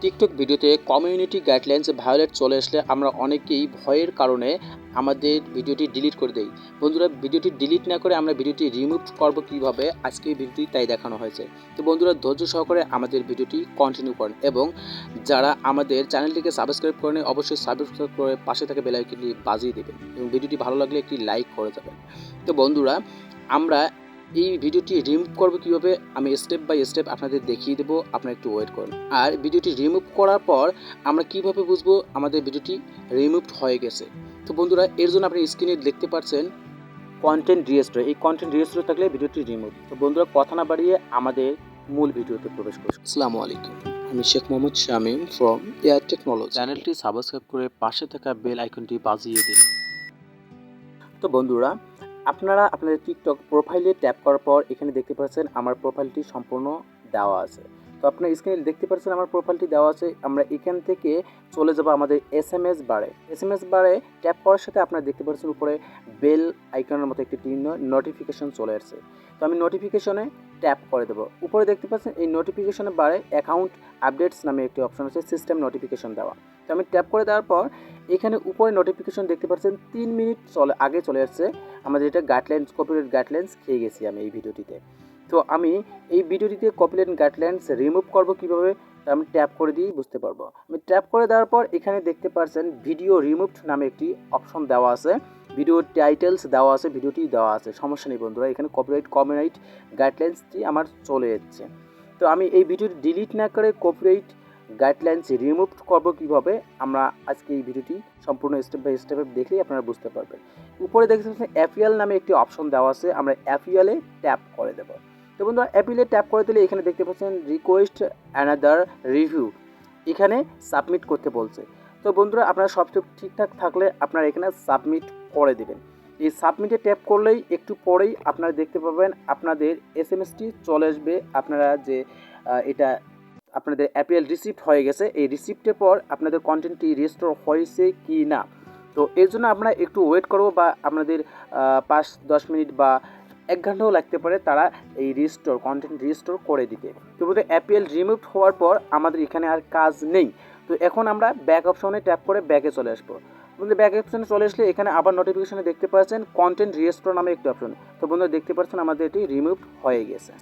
TikTok ভিডিওতে community guidelines violet চলে আসলে আমরা অনেকেই ভয়ের কারণে আমাদের ভিডিওটি ডিলিট করে দেই। বন্ধুরা, ভিডিওটি ডিলিট না করে আমরা ভিডিওটি রিমুভ করব কীভাবে, আজকে এই ভিডিওটি তাই দেখানো হয়েছে। তো বন্ধুরা, ধৈর্য সহকারে আমাদের ভিডিওটি কন্টিনিউ করেন এবং যারা আমাদের চ্যানেলটিকে সাবস্ক্রাইব করেন অবশ্যই সাবস্ক্রাইব করে পাশে থাকা বেল আইকনটি বাজিয়ে দেবেন এবং ভিডিওটি ভালো লাগলে একটি লাইক করে যাবেন। তো বন্ধুরা, আমরা এই ভিডিওটি রিমুভ করবো কীভাবে আমি স্টেপ বাই স্টেপ আপনাদের দেখিয়ে দেবো, আপনারা একটু ওয়েট করুন। আর ভিডিওটি রিমুভ করার পর আমরা কিভাবে বুঝবো আমাদের ভিডিওটি রিমুভড হয়ে গেছে। তো বন্ধুরা, এর জন্য আপনি স্ক্রিনে দেখতে পাচ্ছেন কন্টেন্ট রিস্টোর, এই কন্টেন্ট রিস্টোর থাকলে ভিডিওটি রিমুভ। তো বন্ধুরা, কথা না বাড়িয়ে আমাদের মূল ভিডিওতে প্রবেশ করছি। আসসালামু আলাইকুম, আমি Sheikh Mohammad Shamim from air technology. চ্যানেলটি সাবস্ক্রাইব করে পাশে থাকা বেল আইকনটি বাজিয়ে দিন। তো বন্ধুরা, আপনারা আপনাদের টিকটক প্রোফাইলে ট্যাপ করার পর এখানে দেখতে পাচ্ছেন আমার প্রোফাইলটি সম্পূর্ণ দেওয়া আছে। তো আপনার স্ক্রিনে দেখতে পাচ্ছেন আমার প্রোফাইলটি দেওয়া আছে। আমরা এখান থেকে চলে যাব আমাদের এসএমএস বারে। এসএমএস বারে ট্যাপ করার সাথে আপনারা দেখতে পাচ্ছেন উপরে বেল আইকনের মতো একটি নোটিফিকেশন চলে আসছে। তো আমি নোটিফিকেশনে ট্যাপ করে দেবো। উপরে দেখতে পাচ্ছেন এই নোটিফিকেশনের বারে অ্যাকাউন্ট আপডেটস নামে একটি অপশন আছে, সিস্টেম নোটিফিকেশন দেওয়া। তো আমি ট্যাপ করে দেওয়ার পর এখানে উপরে নোটিফিকেশন দেখতে পাচ্ছেন 3 মিনিট আগে চলে আসছে। আমাদের এটা গাইডলাইন্স, কপিরাইট গাইডলাইন্স খেয়ে গেছি আমি এই ভিডিওটিতে। তো আমি এই ভিডিওটিতে কপিরাইট গাইডলাইন্স রিমুভ করব কীভাবে, তা আমি ট্যাপ করে দিয়েই বুঝতে পারবো। আমি ট্যাপ করে দেওয়ার পর এখানে দেখতে পাচ্ছেন ভিডিও রিমুভড নামে একটি অপশন দেওয়া আছে, ভিডিও টাইটেলস দেওয়া আছে, ভিডিওটি দেওয়া আছে। সমস্যা নেই বন্ধুরা, এখানে কপিরাইট গাইডলাইন্সটি আমার চলে যাচ্ছে। তো আমি এই ভিডিওটি ডিলিট না করে কপিরাইট গাইডলাইন্স রিমুভ করব কীভাবে, আমরা আজকে এই ভিডিওটি সম্পূর্ণ স্টেপ বাই স্টেপ দেখলেই আপনারা বুঝতে পারবেন। উপরে দেখতে পাচ্ছেন অ্যাপিয়াল নামে একটি অপশন দেওয়া আছে, আমরা অ্যাপিয়ালে ট্যাপ করে দেব। তো বন্ধুরা, অ্যাপিয়ালে ট্যাপ করে দিলে এখানে দেখতে পাচ্ছেন রিকোয়েস্ট অ্যানাদার রিভিউ, এখানে সাবমিট করতে বলছে। তো বন্ধুরা, আপনারা সব ঠিকঠাক থাকলে আপনারা এখানে সাবমিট করে দেবেন। এই সাবমিটে ট্যাপ করলেই একটু পরেই আপনারা দেখতে পাবেন আপনাদের এসএমএসটি চলে আসবে, আপনারা যে এটা আপনাদের অ্যাপিয়াল রিসিপ্ট হয়ে গেছে। এই রিসিপ্টের পর আপনাদের কন্টেন্টটি রিস্টোর হয়েছে কি না, তো এর জন্য আমরা একটু ওয়েট করব, বা আপনাদের 5-10 মিনিট বা 1 ঘন্টাও লাগতে পারে তারা এই কন্টেন্ট রিস্টোর করে দিতে। তো বলতে অ্যাপিয়াল রিমুভ হওয়ার পর আমাদের এখানে আর কাজ নেই। তো এখন আমরা ব্যাক অপশনে ট্যাপ করে ব্যাকে চলে আসবো। বন্ধু, ব্যাক অপশনে চলে আসলে এখানে আবার নোটিফিকেশনে দেখতে পাচ্ছেন কন্টেন্ট রিস্টোর নামে একটি অপশন। তো বন্ধুরা, দেখতে পাচ্ছেন আমাদের এটি রিমুভ হয়ে গেছে।